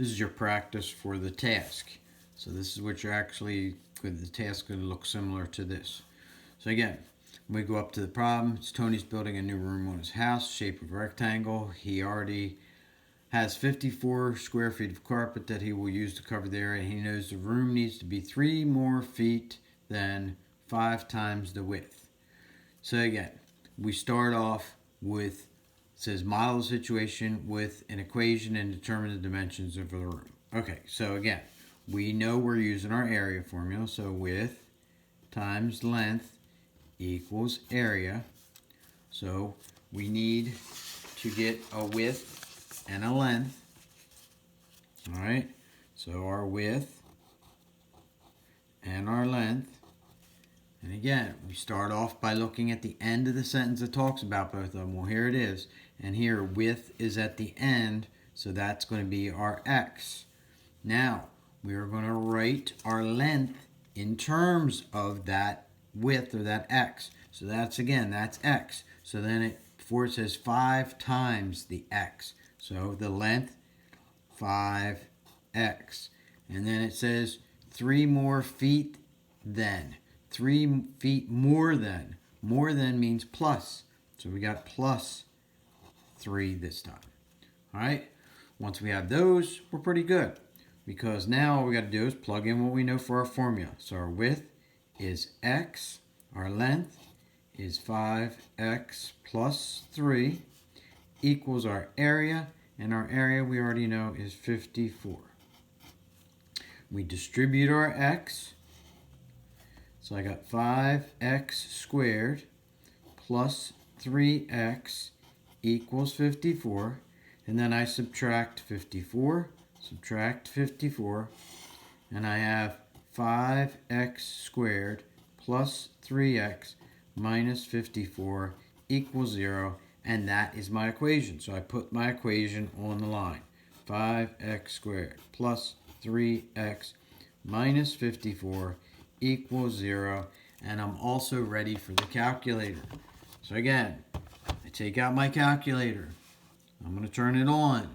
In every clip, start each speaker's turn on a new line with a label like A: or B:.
A: this is your practice for the task. So this is what you're actually, the task is going to look similar to this. So again, we go up to the problem. It's Tony's building a new room on his house, shape of a rectangle. He already has 54 square feet of carpet that he will use to cover the area. He knows the room needs to be 3 more feet than 5 times the width. So again, we start off with, it says model the situation with an equation and determine the dimensions of the room. Okay, so again, we know we're using our area formula. So width times length equals area. So we need to get a width and a length. All right, so our width and our length. And again, we start off by looking at the end of the sentence that talks about both of them. Well, here it is. And here, width is at the end, so that's going to be our x. Now, we are going to write our length in terms of that width or that x. So that's, again, that's x. So then before it says 5 times the x. So the length, 5x. And then it says 3 more feet than. 3 feet more than. More than means plus. So we got plus 3 this time. All right. Once we have those, we're pretty good. Because now all we got to do is plug in what we know for our formula. So our width is x. Our length is 5x plus 3 equals our area. And our area we already know is 54. We distribute our x. So I got 5x squared plus 3x equals 54. And then I subtract 54, and I have 5x squared plus 3x minus 54 equals 0. And that is my equation. So I put my equation on the line. 5x squared plus 3x minus 54 equals 0, and I'm also ready for the calculator. So again, I take out my calculator. I'm going to turn it on.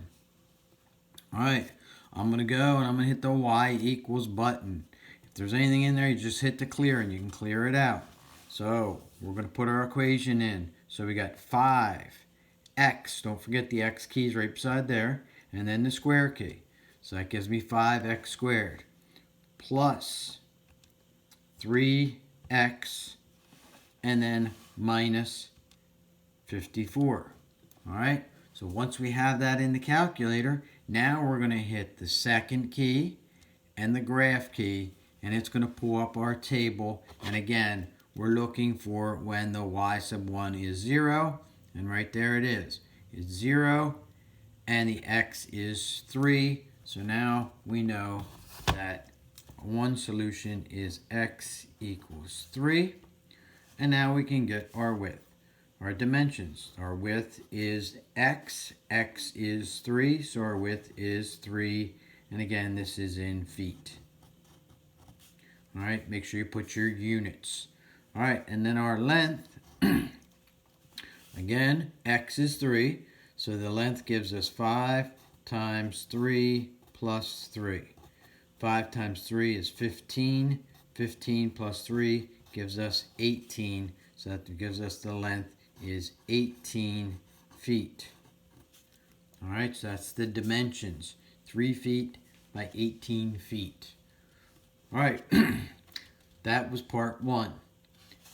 A: Alright, I'm going to go and I'm going to hit the Y equals button. If there's anything in there, you just hit the clear and you can clear it out. So we're going to put our equation in. So we got 5x, don't forget the x key is right beside there, and then the square key. So that gives me 5x squared plus 3x and then minus 54. All right, so once we have that in the calculator, now we're going to hit the second key and the graph key, and it's going to pull up our table. And again, we're looking for when the y sub 1 is 0, and right there it is. It's 0, and the x is 3. So now we know that one solution is x equals 3. And now we can get our width. Our dimensions. Our width is x. X is 3. So our width is 3. And again, this is in feet. All right, make sure you put your units. All right, and then our length. Again, x is 3. So the length gives us 5 times 3 plus 3. 5 times 3 is 15. 15 plus 3 gives us 18. So that gives us the length is 18 feet. All right, so that's the dimensions. 3 feet by 18 feet. All right, that was part 1.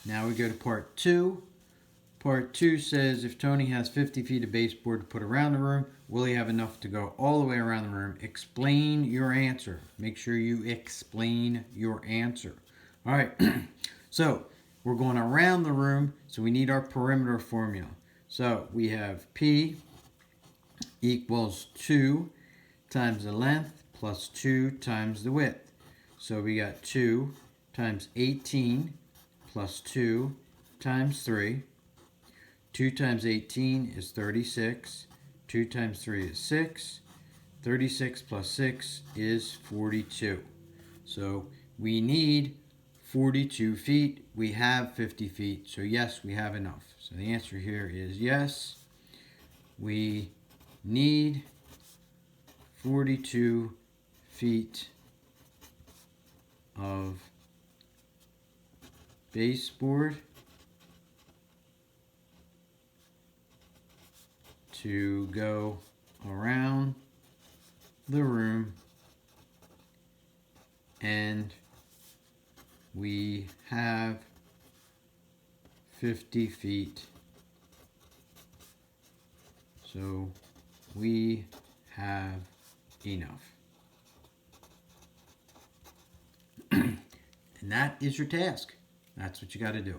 A: Now we go to part 2. Part 2 says if Tony has 50 feet of baseboard to put around the room, will he have enough to go all the way around the room? Explain your answer. Make sure you explain your answer. All right, so we're going around the room, so we need our perimeter formula. So we have P equals 2 times the length plus 2 times the width. So we got 2 times 18 plus 2 times 3. 2 times 18 is 36. 2 times 3 is 6. 36 plus 6 is 42. So we need 42 feet. We have 50 feet. So yes, we have enough. So the answer here is yes. We need 42 feet of baseboard to go around the room, and we have 50 feet. So we have enough. And that is your task. That's what you got to do.